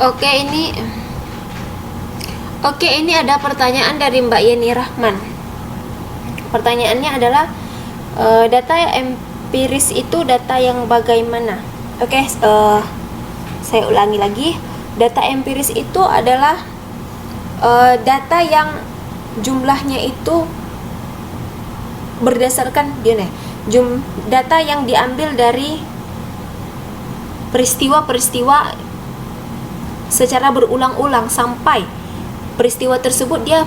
Oke, ini ada pertanyaan dari Mbak Yeni Rahman. Pertanyaannya adalah data empiris itu data yang bagaimana? Oke, saya ulangi lagi. Data empiris itu adalah data yang jumlahnya itu berdasarkan data yang diambil dari peristiwa-peristiwa secara berulang-ulang sampai peristiwa tersebut dia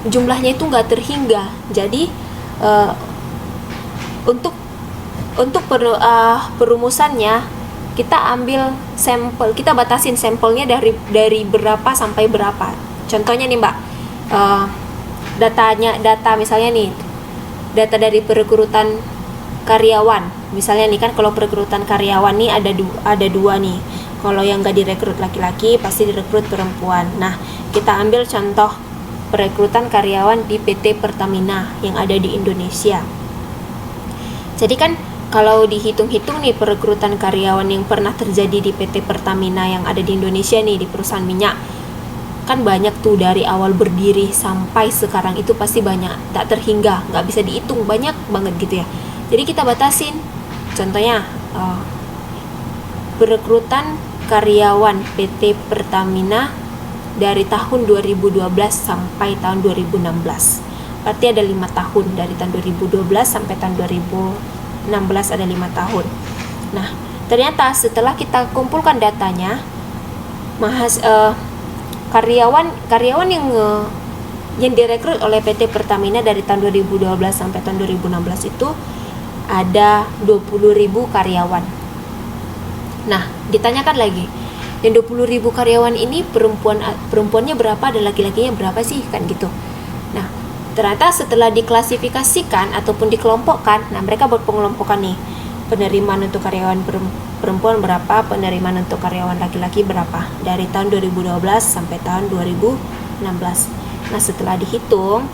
jumlahnya itu nggak terhingga. Jadi untuk perumusannya kita ambil sampel, kita batasin sampelnya dari berapa sampai berapa. Contohnya nih Mbak, data misalnya nih, data dari perekrutan karyawan misalnya nih kan, kalau perekrutan karyawan nih ada dua nih. Kalau yang nggak direkrut laki-laki pasti direkrut perempuan. Nah, kita ambil contoh perekrutan karyawan di PT Pertamina yang ada di Indonesia. Jadi kan kalau dihitung-hitung nih perekrutan karyawan yang pernah terjadi di PT Pertamina yang ada di Indonesia nih, di perusahaan minyak, kan banyak tuh, dari awal berdiri sampai sekarang itu pasti banyak, tak terhingga, nggak bisa dihitung, banyak banget gitu ya. Jadi kita batasin, contohnya perekrutan karyawan PT Pertamina dari tahun 2012 sampai tahun 2016. Berarti ada 5 tahun, dari tahun 2012 sampai tahun 2016 ada 5 tahun. Nah, ternyata setelah kita kumpulkan datanya, karyawan yang direkrut oleh PT Pertamina dari tahun 2012 sampai tahun 2016 itu ada 20.000 karyawan. Nah, ditanyakan lagi, yang 20.000 karyawan ini perempuannya berapa dan laki-lakinya berapa sih, kan gitu. Nah, ternyata setelah diklasifikasikan ataupun dikelompokkan, nah mereka buat pengelompokan nih, penerimaan untuk karyawan perempuan berapa, penerimaan untuk karyawan laki-laki berapa, dari tahun 2012 sampai tahun 2016. Nah, setelah dihitung,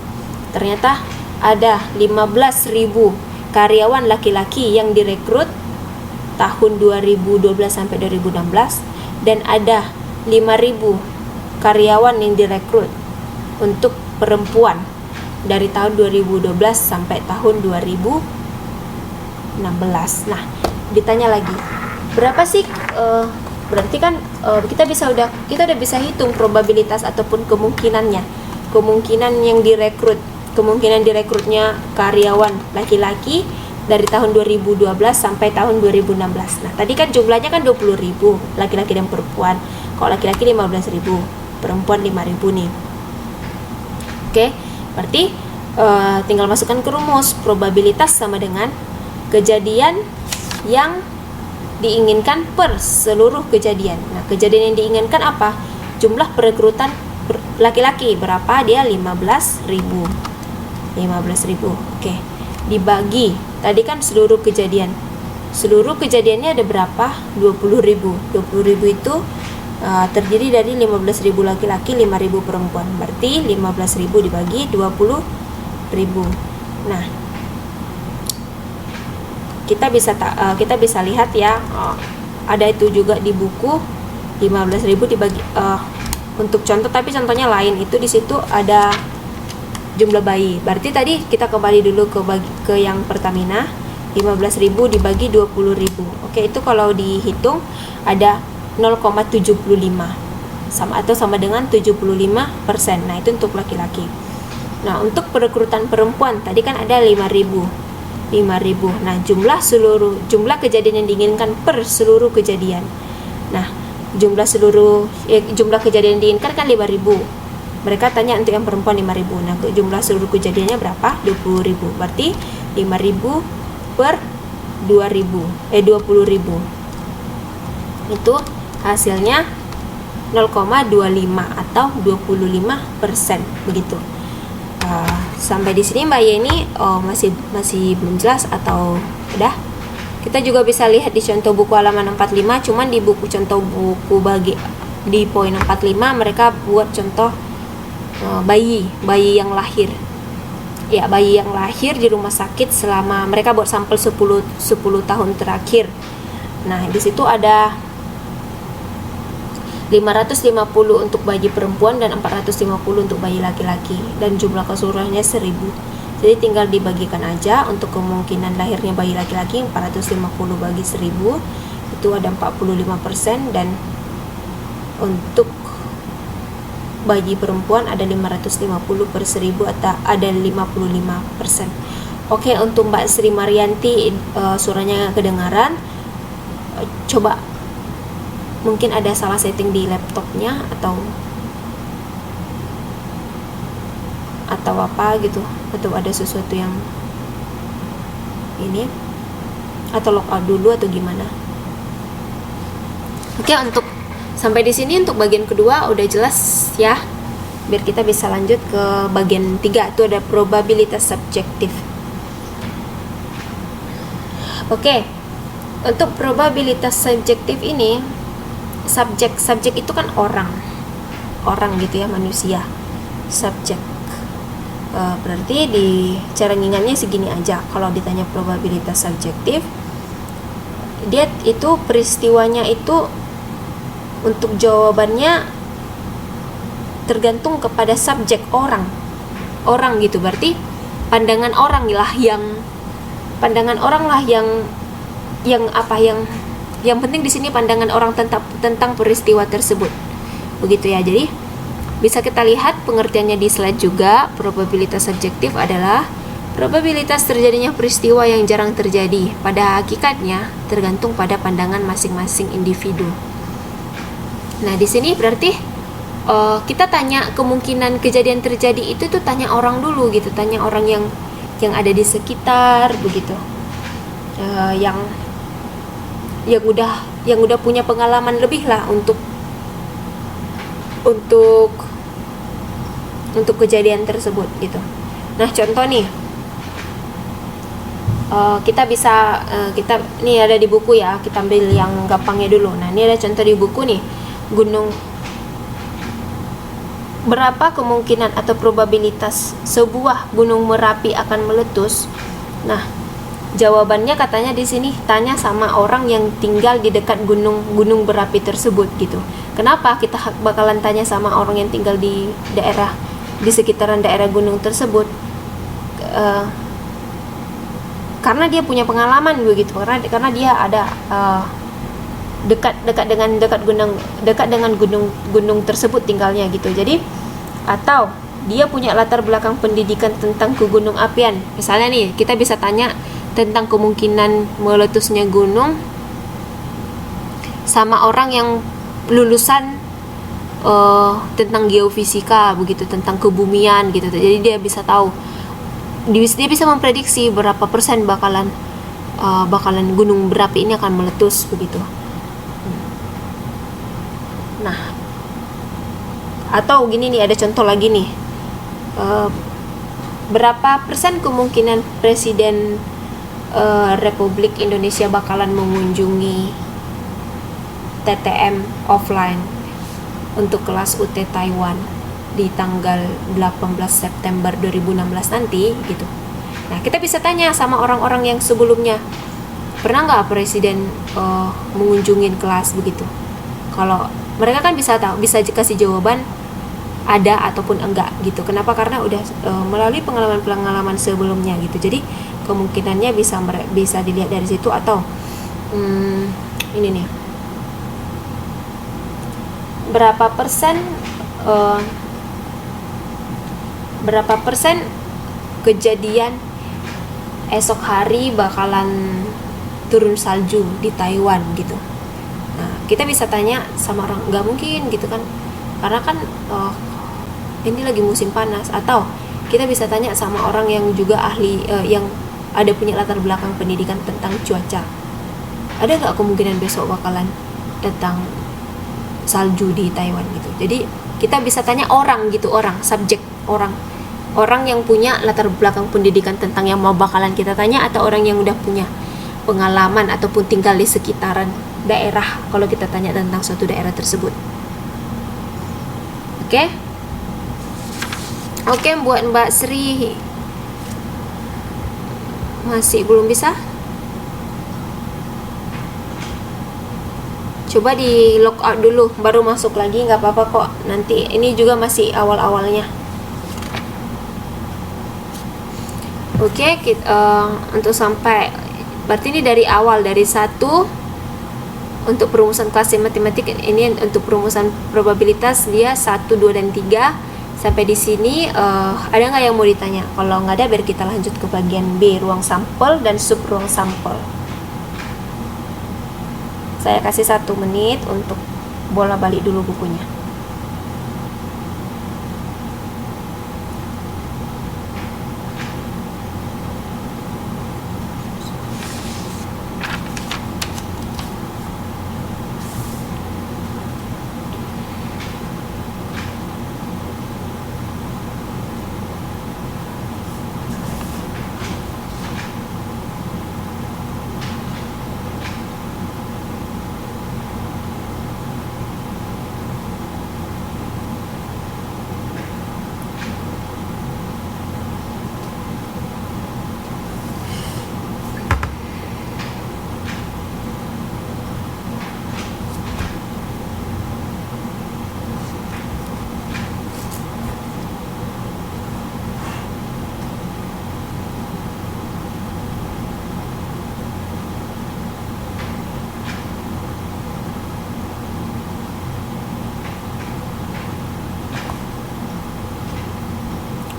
ternyata ada 15.000 karyawan laki-laki yang direkrut tahun 2012 sampai 2016, dan ada 5.000 karyawan yang direkrut untuk perempuan dari tahun 2012 sampai tahun 2016. Nah, ditanya lagi, berapa sih berarti kan kita udah bisa hitung probabilitas ataupun kemungkinan yang direkrut, kemungkinan direkrutnya karyawan laki-laki dari tahun 2012 sampai tahun 2016. Nah, tadi kan jumlahnya kan 20.000 laki-laki dan perempuan. Kalau laki-laki 15.000, perempuan 5.000 nih. Oke, berarti tinggal masukkan ke rumus. Probabilitas sama dengan kejadian yang diinginkan per seluruh kejadian. Nah, kejadian yang diinginkan apa? Jumlah perekrutan laki-laki berapa? Dia 15.000. Oke. Dibagi, tadi kan seluruh kejadiannya ada berapa? 20.000 itu terdiri dari 15.000 laki-laki, 5.000 perempuan. Berarti 15.000 dibagi 20.000. Nah, kita bisa lihat ya, ada itu juga di buku, 15.000 dibagi untuk contoh, tapi contohnya lain, itu di situ ada jumlah bayi. Berarti tadi kita kembali dulu ke yang Pertamina, 15.000 dibagi 20.000. Oke, itu kalau dihitung ada 0,75 sama dengan 75%. Nah, itu untuk laki-laki. Nah, untuk perekrutan perempuan tadi kan ada 5.000. Nah, jumlah kejadian yang diinginkan per seluruh kejadian. Nah, jumlah kejadian yang diinginkan kan 5.000. Mereka tanya untuk yang perempuan 5.000. Nah, jumlah seluruh kejadiannya berapa? 20.000. Berarti 5.000 per 20.000. Itu hasilnya 0,25 atau 25%, begitu. Sampai di sini Mbak Yeni masih belum jelas atau udah? Kita juga bisa lihat di contoh buku halaman 45, cuman di buku contoh buku di poin 45 mereka buat contoh bayi yang lahir di rumah sakit selama mereka buat sampel 10 tahun terakhir. Nah, di situ ada 550 untuk bayi perempuan dan 450 untuk bayi laki-laki, dan jumlah keseluruhannya 1000. Jadi tinggal dibagikan aja. Untuk kemungkinan lahirnya bayi laki-laki 450 bagi 1000 itu ada 45%, dan untuk bayi perempuan ada 550 per 1000 atau ada 55%. Oke, untuk Mbak Sri Marianti suaranya kedengaran. Coba mungkin ada salah setting di laptopnya atau apa gitu, atau ada sesuatu yang ini, atau logout dulu atau gimana. Oke, untuk sampai di sini untuk bagian kedua udah jelas ya. Biar kita bisa lanjut ke bagian 3, itu ada probabilitas subjektif. Oke, untuk probabilitas subjektif ini, subjek itu kan orang gitu ya, manusia. Subjek berarti di cara ngingatnya segini aja. Kalau ditanya probabilitas subjektif, dia itu peristiwanya itu untuk jawabannya tergantung kepada subjek orang gitu. Berarti pandangan orang lah yang penting di sini pandangan orang tentang peristiwa tersebut, begitu ya. Jadi bisa kita lihat pengertiannya di slide juga. Probabilitas subjektif adalah probabilitas terjadinya peristiwa yang jarang terjadi. Pada hakikatnya tergantung pada pandangan masing-masing individu. Nah, di sini berarti kita tanya kemungkinan kejadian terjadi itu tuh tanya orang dulu gitu, tanya orang yang ada di sekitar begitu, yang udah punya pengalaman lebih lah untuk kejadian tersebut gitu. Nah, contoh nih, kita bisa kita nih ada di buku ya, kita ambil yang gampangnya dulu. Nah, ini ada contoh di buku nih, gunung. Berapa kemungkinan atau probabilitas sebuah gunung Merapi akan meletus? Nah, jawabannya katanya di sini tanya sama orang yang tinggal di dekat gunung berapi tersebut gitu. Kenapa kita bakalan tanya sama orang yang tinggal di sekitaran daerah gunung tersebut? Karena dia punya pengalaman begitu. Karena dia ada dekat dengan gunung tersebut tinggalnya gitu. Jadi, atau dia punya latar belakang pendidikan tentang kegunung apian. Misalnya nih, kita bisa tanya tentang kemungkinan meletusnya gunung sama orang yang lulusan tentang geofisika begitu, tentang kebumian gitu. Jadi dia bisa tahu, dia bisa memprediksi berapa persen bakalan gunung berapi ini akan meletus begitu. Nah, atau gini nih, ada contoh lagi nih, berapa persen kemungkinan Presiden Republik Indonesia bakalan mengunjungi TTM offline untuk kelas UT Taiwan di tanggal 18 September 2016 nanti gitu. Nah, kita bisa tanya sama orang-orang yang sebelumnya, pernah nggak Presiden mengunjungi kelas begitu. Kalau mereka kan bisa tahu, bisa kasih jawaban ada ataupun enggak gitu. Kenapa? Karena udah melalui pengalaman sebelumnya gitu. Jadi kemungkinannya bisa dilihat dari situ. Atau ini nih, berapa persen kejadian esok hari bakalan turun salju di Taiwan gitu. Nah, kita bisa tanya sama orang, nggak mungkin gitu kan, karena kan ini lagi musim panas. Atau kita bisa tanya sama orang yang juga ahli, yang ada punya latar belakang pendidikan tentang cuaca, ada nggak kemungkinan besok bakalan datang salju di Taiwan gitu. Jadi kita bisa tanya orang gitu, subjek orang yang punya latar belakang pendidikan tentang yang mau bakalan kita tanya, atau orang yang udah punya pengalaman ataupun tinggal di sekitaran daerah kalau kita tanya tentang suatu daerah tersebut. Oke, buat Mbak Sri masih belum bisa? Coba di log out dulu baru masuk lagi, nggak apa-apa kok, nanti ini juga masih awal-awalnya. Oke, untuk sampai berarti ini dari awal, dari 1 untuk perumusan kelas matematik, ini untuk perumusan probabilitas dia 1, 2, dan 3. Sampai di sini ada nggak yang mau ditanya? Kalau nggak ada, biar kita lanjut ke bagian B, ruang sampel dan sub ruang sampel. Saya kasih 1 menit untuk bola balik dulu bukunya.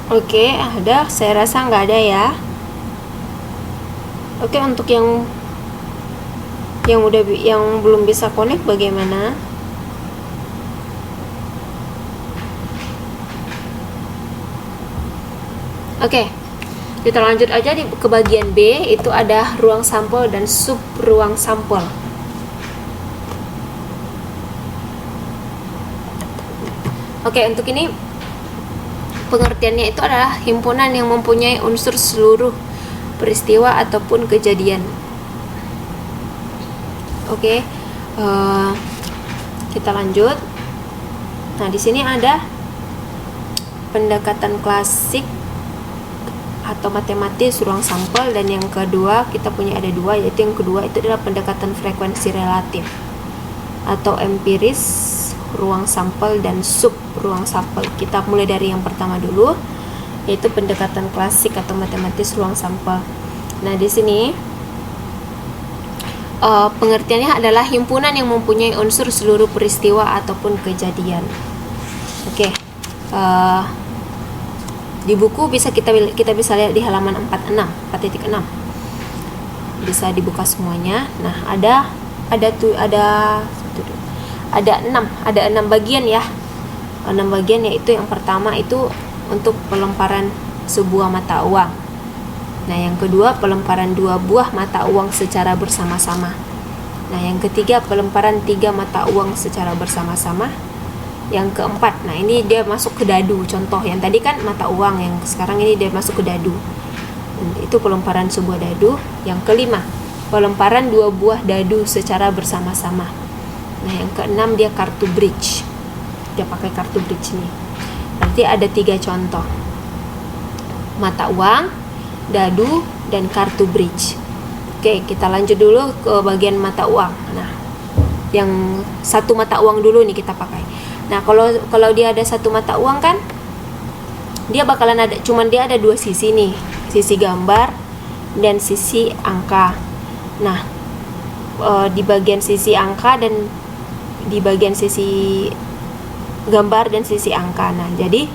Oke, ada. Saya rasa nggak ada ya. Oke, untuk yang belum bisa connect bagaimana? Oke, kita lanjut aja ke bagian B. Itu ada ruang sampel dan sub ruang sampel. Oke, untuk ini pengertiannya itu adalah himpunan yang mempunyai unsur seluruh peristiwa ataupun kejadian. Oke, kita lanjut. Nah, di sini ada pendekatan klasik atau matematis ruang sampel, dan yang kedua kita punya ada 2, yaitu yang kedua itu adalah pendekatan frekuensi relatif atau empiris ruang sampel dan sub ruang sampel. Kita mulai dari yang pertama dulu, yaitu pendekatan klasik atau matematis ruang sampel. Nah, di sini pengertiannya adalah himpunan yang mempunyai unsur seluruh peristiwa ataupun kejadian. Oke, di buku kita bisa lihat di halaman 4.6 bisa dibuka semuanya. Nah, ada 6 bagian ya. 6 bagian, yaitu yang pertama itu untuk pelemparan sebuah mata uang. Nah, yang kedua pelemparan 2 buah mata uang secara bersama-sama. Nah, yang ketiga pelemparan 3 mata uang secara bersama-sama. Yang keempat, nah ini dia masuk ke dadu. Contoh yang tadi kan mata uang, yang sekarang ini dia masuk ke dadu. Itu pelemparan sebuah dadu. Yang kelima, pelemparan 2 buah dadu secara bersama-sama. Nah, yang keenam dia kartu bridge. Dia pakai kartu bridge nih. Berarti ada 3 contoh: mata uang, dadu, dan kartu bridge. Oke, kita lanjut dulu ke bagian mata uang. Nah, yang 1 mata uang dulu nih kita pakai. Nah, kalau dia ada 1 mata uang kan, dia bakalan ada, cuman dia ada 2 sisi nih, sisi gambar dan sisi angka. Nah, di bagian sisi angka dan di bagian sisi gambar dan sisi angka. Nah, jadi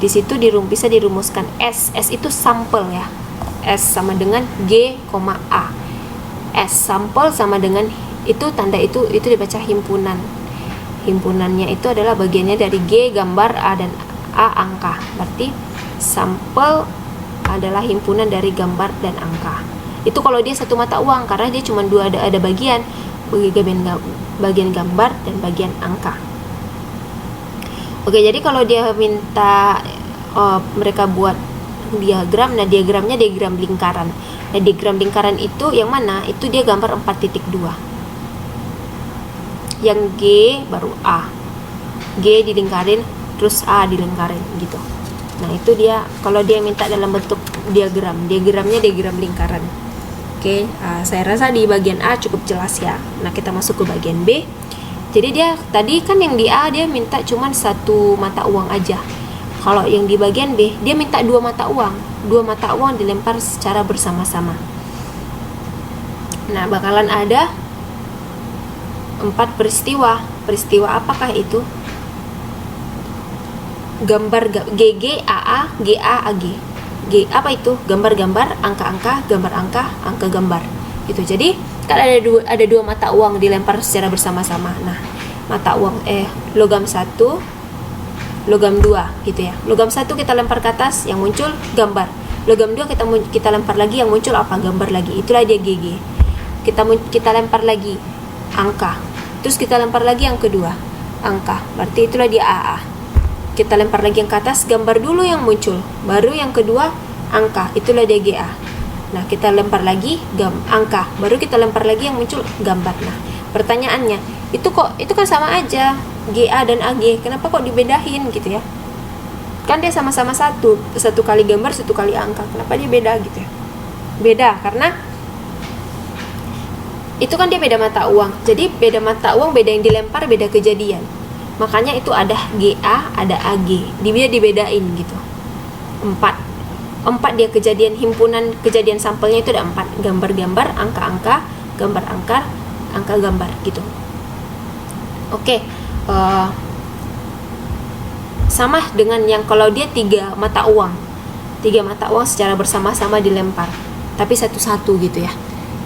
di situ bisa dirumuskan S itu sampel ya. S sama dengan G, A. S sampel sama dengan itu, tanda itu dibaca himpunan. Himpunannya itu adalah bagiannya dari G gambar, A dan A angka. Berarti sampel adalah himpunan dari gambar dan angka. Itu kalau dia 1 mata uang, karena dia cuma 2 ada bagian gambar dan bagian angka. Oke, jadi kalau dia minta mereka buat diagram, nah diagramnya diagram lingkaran. Nah, diagram lingkaran itu yang mana? Itu dia gambar 4.2. Yang G baru A. G dilingkarin, terus A dilingkarin gitu. Nah, itu dia kalau dia minta dalam bentuk diagramnya diagram lingkaran. Oke, saya rasa di bagian A cukup jelas ya. Nah, kita masuk ke bagian B. Jadi dia tadi kan yang di A dia minta cuman satu mata uang aja. Kalau yang di bagian B dia minta dua mata uang. Dua mata uang dilempar secara bersama-sama. Nah, bakalan ada 4 peristiwa. Peristiwa apakah itu? Gambar GG, AA, GA, AG. Apa itu? Gambar-gambar, angka-angka, gambar angka, angka gambar. Itu. Jadi kan ada dua mata uang dilempar secara bersama-sama. Nah, mata uang logam 1, logam 2 gitu ya. Logam 1 kita lempar ke atas, yang muncul gambar. Logam 2 kita lempar lagi, yang muncul apa? Gambar lagi. Itulah dia GG. Kita lempar lagi angka. Terus kita lempar lagi yang kedua, angka. Berarti itulah dia AA. Kita lempar lagi yang ke atas, gambar dulu yang muncul. Baru yang kedua angka. Itulah dia GA. Nah, kita lempar lagi angka, baru kita lempar lagi yang muncul gambar. Nah, pertanyaannya, itu kan sama aja GA dan AG, kenapa kok dibedain gitu ya? Kan dia sama-sama satu kali gambar, satu kali angka, kenapa dia beda gitu ya? Beda karena itu kan dia beda mata uang. Jadi beda mata uang, beda yang dilempar, beda kejadian. Makanya itu ada GA, ada AG, dia dibedain gitu. 4 dia kejadian, himpunan kejadian sampelnya itu ada 4, gambar-gambar, angka-angka, gambar angka, angka gambar gitu. Oke, sama dengan yang kalau dia 3 mata uang secara bersama-sama dilempar, tapi satu-satu gitu ya.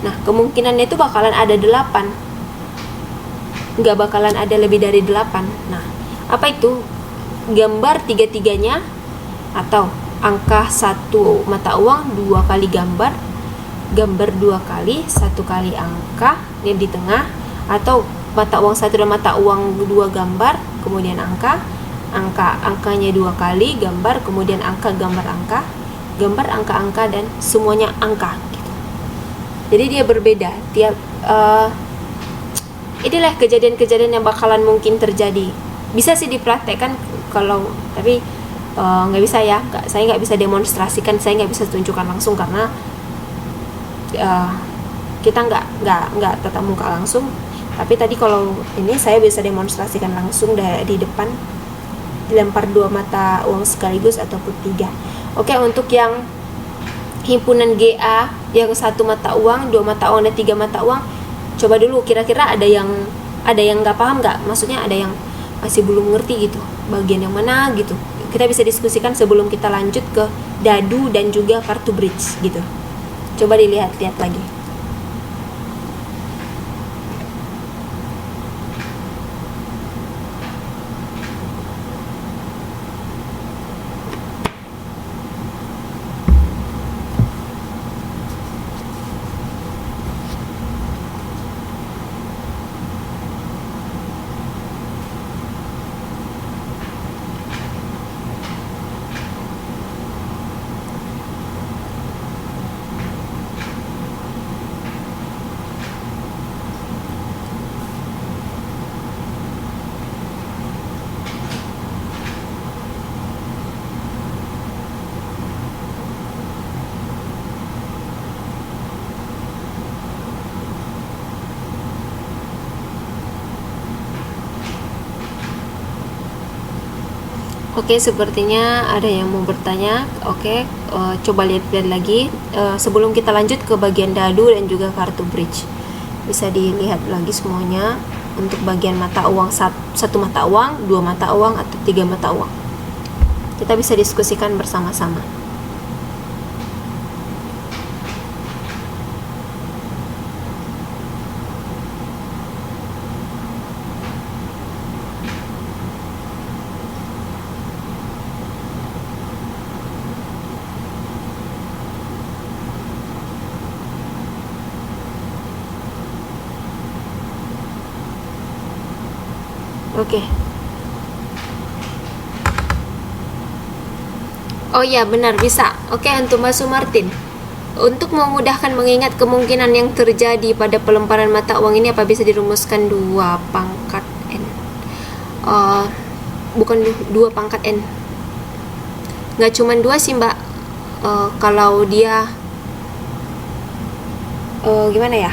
Nah, kemungkinannya itu bakalan ada 8, nggak bakalan ada lebih dari 8. Nah, apa itu? Gambar 3-3-nya, atau angka 1 mata uang 2 kali gambar 2 kali, 1 kali angka yang di tengah, atau mata uang 1 dan mata uang 2 gambar, kemudian angkanya 2 kali gambar, kemudian angka gambar angka dan semuanya angka gitu. Jadi dia berbeda tiap inilah kejadian-kejadian yang bakalan mungkin terjadi. Bisa sih dipraktekkan kalau, tapi nggak bisa ya, saya nggak bisa demonstrasikan, saya nggak bisa tunjukkan langsung karena kita nggak tatap muka langsung. Tapi tadi kalau ini saya bisa demonstrasikan langsung di depan, dilempar 2 mata uang sekaligus ataupun 3. Oke, untuk yang himpunan GA yang 1 mata uang, 2 mata uang dan 3 mata uang, coba dulu kira-kira ada yang nggak paham nggak? Maksudnya ada yang masih belum ngerti gitu, bagian yang mana gitu. Kita bisa diskusikan sebelum kita lanjut ke dadu dan juga kartu bridge gitu. Coba dilihat lagi. Oke, sepertinya ada yang mau bertanya. Oke, coba lihat lagi sebelum kita lanjut ke bagian dadu dan juga kartu bridge. Bisa dilihat lagi semuanya untuk bagian mata uang, 1 mata uang, 2 mata uang, atau 3 mata uang. Kita bisa diskusikan bersama-sama. Oke. Oh iya, benar, bisa. Oke, untuk Mbak Sumartin. Untuk memudahkan mengingat kemungkinan yang terjadi pada pelemparan mata uang ini, apa bisa dirumuskan 2 pangkat N? Bukan 2 pangkat N. Nggak cuma 2 sih, Mbak. Kalau dia gimana ya?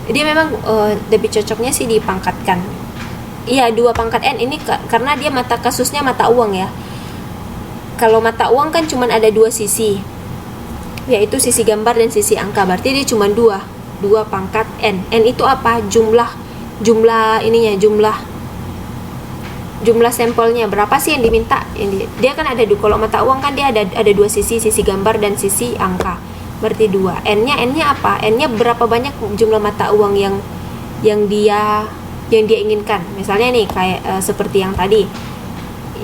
Dia memang lebih cocoknya sih dipangkatkan. Iya, 2 pangkat N ini karena dia kasusnya mata uang ya. Kalau mata uang kan cuma ada 2 sisi, yaitu sisi gambar dan sisi angka. Berarti dia cuma 2 pangkat N. N itu apa? Jumlah ininya, jumlah sampelnya berapa sih yang diminta. Dia kan ada kalau mata uang kan dia ada 2 sisi gambar dan sisi angka. Berarti 2. N-nya apa? N-nya berapa banyak jumlah mata uang yang dia inginkan. Misalnya nih kayak seperti yang tadi,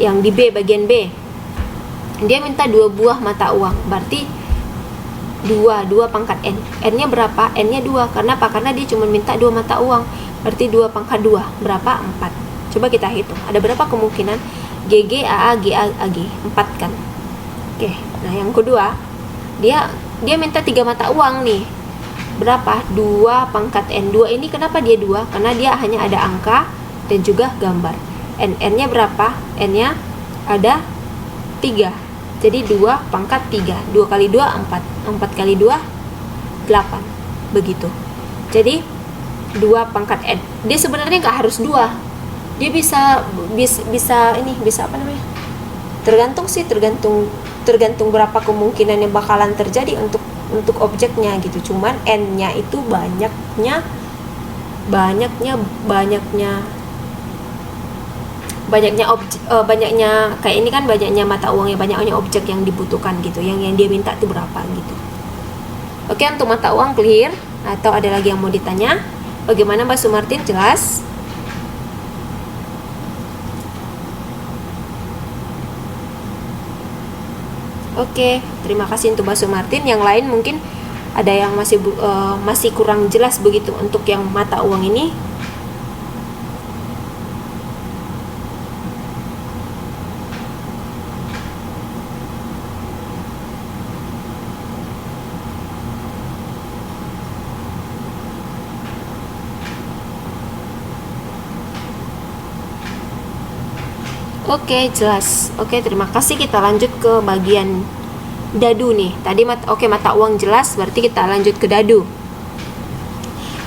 yang di B, bagian B, dia minta 2 buah mata uang, berarti 2 pangkat N. N-nya berapa? N-nya 2. Karena apa? Karena dia cuma minta 2 mata uang, berarti 2 pangkat 2 berapa? 4. Coba kita hitung, ada berapa kemungkinan? GG, AA, GA, AG, 4 kan. Oke, nah yang kedua, dia minta 3 mata uang nih. Berapa? 2 pangkat N. 2 ini kenapa dia 2? Karena dia hanya ada angka dan juga gambar. N-nya berapa? N-nya ada 3. Jadi 2 pangkat 3. 2 kali 2, 4. 4 kali 2, 8. Begitu. Jadi 2 pangkat N. Dia sebenarnya nggak harus 2. Dia bisa apa namanya? Tergantung berapa kemungkinan yang bakalan terjadi untuk objeknya gitu. Cuman N-nya itu banyaknya kayak ini kan, banyaknya mata uangnya, banyaknya objek yang dibutuhkan gitu, yang dia minta itu berapa gitu. Oke, untuk mata uang clear atau ada lagi yang mau ditanya? Bagaimana Mbak Sumartin, jelas? Oke, terima kasih untuk Mbak Sumartin. Yang lain mungkin ada yang masih kurang jelas begitu untuk yang mata uang ini. Oke, jelas. Oke, terima kasih. Kita lanjut ke bagian dadu nih. Tadi mata uang jelas, berarti kita lanjut ke dadu.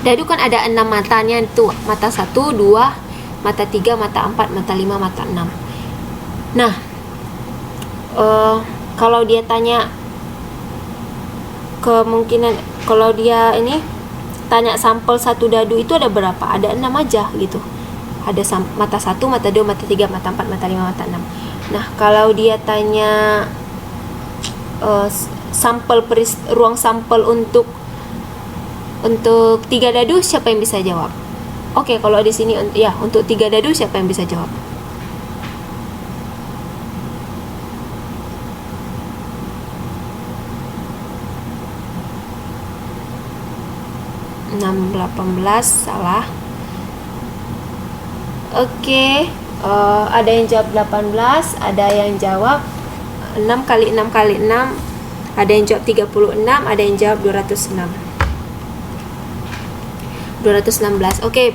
Dadu kan ada 6 matanya tuh. Mata 1, 2, mata 3, mata 4, mata 5, mata 6. Nah, kalau dia tanya kemungkinan, kalau dia ini tanya sampel 1 dadu itu ada berapa? Ada 6 aja gitu. Ada mata 1, mata 2, mata 3, mata 4, mata 5, mata 6. Nah, kalau dia tanya ruang sampel untuk 3 dadu, siapa yang bisa jawab? Oke, kalau di sini ya untuk 3 dadu siapa yang bisa jawab? (6, 18) salah. Oke, ada yang jawab 18, ada yang jawab 6 kali 6 kali 6, ada yang jawab 36, ada yang jawab 206. 216. Oke,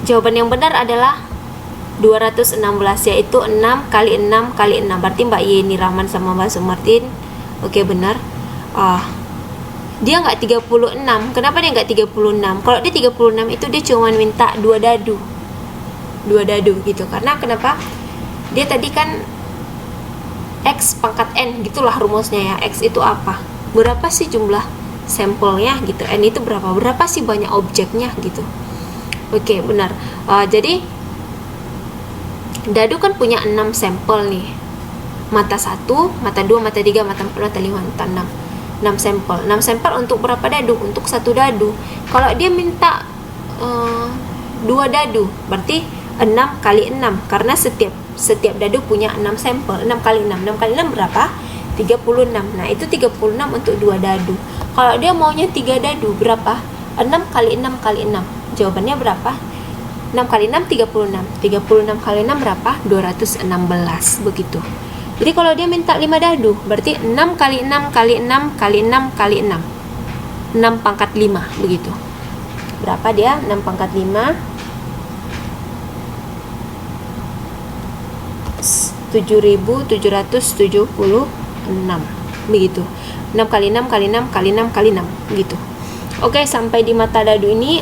jawaban yang benar adalah 216, yaitu 6 kali 6 kali 6. Berarti Mbak Yeni Rahman sama Mbak Sumartin. Oke, benar. Dia nggak 36. Kenapa dia nggak 36? Kalau dia 36 itu dia cuma minta 2 dadu gitu. Karena kenapa? Dia tadi kan X pangkat N, gitulah rumusnya ya. X itu apa? Berapa sih jumlah sampelnya gitu. N itu berapa sih banyak objeknya gitu. Oke, benar. Jadi dadu kan punya 6 sampel nih. Mata 1, mata 2, mata 3, mata 4, mata 5, mata 6. 6 sampel. 6 sampel untuk berapa dadu? Untuk 1 dadu. Kalau dia minta 2 dadu, berarti 6 kali 6, karena setiap dadu punya 6 sampel. 6 kali 6. 6 kali 6 berapa? 36. Nah, itu 36 untuk 2 dadu. Kalau dia maunya 3 dadu, berapa? 6 kali 6 kali 6. Jawabannya berapa? 6 kali 6, 36. 36 kali 6 berapa? 216. Begitu. Jadi kalau dia minta 5 dadu, berarti 6 kali 6 kali 6 kali 6 kali 6. 6 pangkat 5, begitu. Berapa dia? 6 pangkat 5. 7.776. Begitu. 6 kali 6 kali 6 kali 6 kali 6, begitu. Oke, sampai di mata dadu ini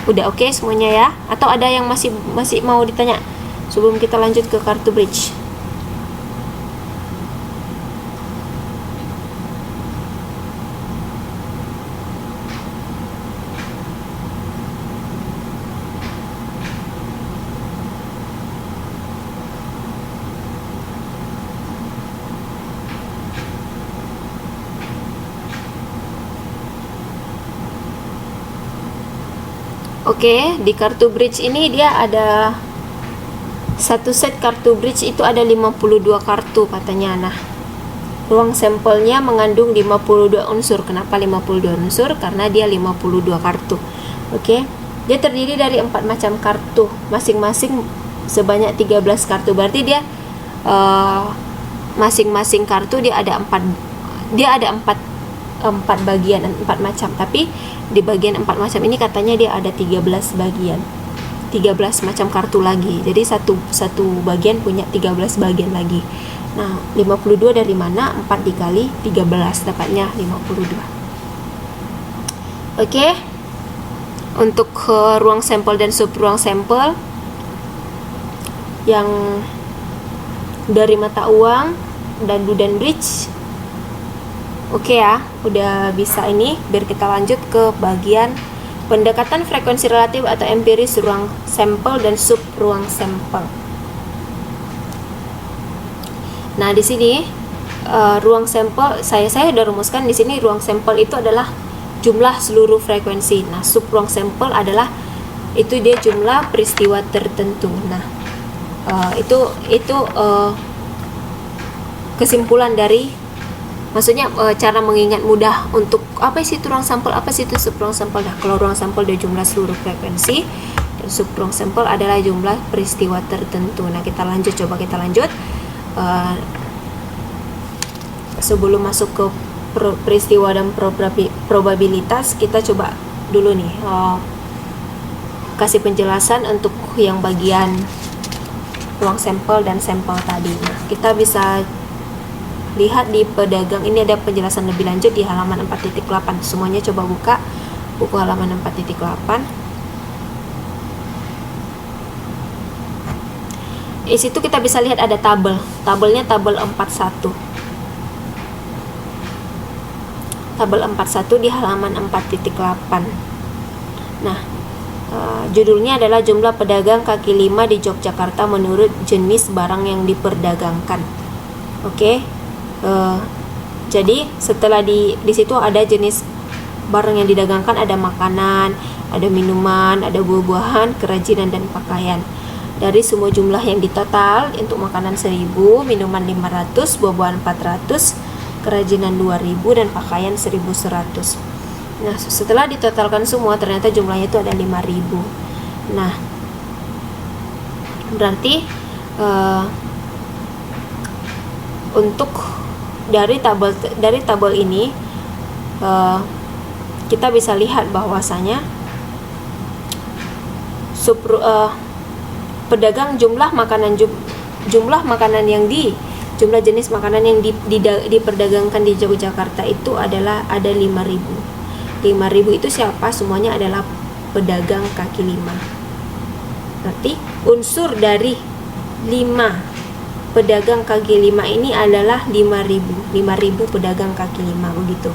Udah oke semuanya ya? Atau ada yang masih mau ditanya sebelum kita lanjut ke kartu bridge? Oke, di kartu bridge ini dia ada satu set kartu bridge itu ada 52 kartu katanya. Nah, ruang sampelnya mengandung 52 unsur. Kenapa 52 unsur? Karena dia 52 kartu. Oke. Dia terdiri dari 4 macam kartu, masing-masing sebanyak 13 kartu. Berarti dia masing-masing kartu dia ada 4 bagian, 4 macam. Tapi di bagian 4 macam ini katanya dia ada 13 bagian, 13 macam kartu lagi. Jadi satu bagian punya 13 bagian lagi. Nah, 52 dari mana? 4 dikali 13 dapatnya 52. Oke. Untuk ruang sampel dan sub ruang sampel yang dari mata uang dan Dudan Bridge. Oke ya, udah bisa ini. Biar kita lanjut ke bagian pendekatan frekuensi relatif atau empiris ruang sampel dan sub ruang sampel. Nah, di sini ruang sampel saya udah rumuskan di sini. Ruang sampel itu adalah jumlah seluruh frekuensi. Nah, sub ruang sampel adalah itu dia jumlah peristiwa tertentu. Nah, itu kesimpulan dari, maksudnya cara mengingat mudah untuk apa sih itu ruang sampel, apa sih itu sub ruang sampel. Nah, kalau ruang sampel dia jumlah seluruh frekuensi dan sub ruang sampel adalah jumlah peristiwa tertentu. Nah, coba kita lanjut. Sebelum masuk ke peristiwa dan probabilitas, kita coba dulu nih kasih penjelasan untuk yang bagian ruang sampel dan sampel tadi. Nah, kita bisa lihat di pedagang ini ada penjelasan lebih lanjut di halaman 4.8. Semuanya coba buka buku halaman 4.8. Di situ kita bisa lihat ada tabelnya tabel 41. Tabel 41 di halaman 4.8. Nah, judulnya adalah jumlah pedagang kaki lima di Yogyakarta menurut jenis barang yang diperdagangkan. Oke. Jadi setelah di situ ada jenis barang yang didagangkan, ada makanan, ada minuman, ada buah-buahan, kerajinan dan pakaian. Dari semua jumlah yang ditotal, untuk makanan 1000, minuman 500, buah-buahan 400, kerajinan 2000 dan pakaian 1100. Nah, setelah ditotalkan semua ternyata jumlahnya itu ada 5000. Nah, berarti untuk dari tabel ini kita bisa lihat bahwasanya pedagang jumlah jenis makanan yang diperdagangkan di Yogyakarta itu adalah ada 5000. 5000 itu siapa? Semuanya adalah pedagang kaki lima. Berarti unsur dari 5 pedagang kaki lima ini adalah 5000 pedagang kaki lima, begitu.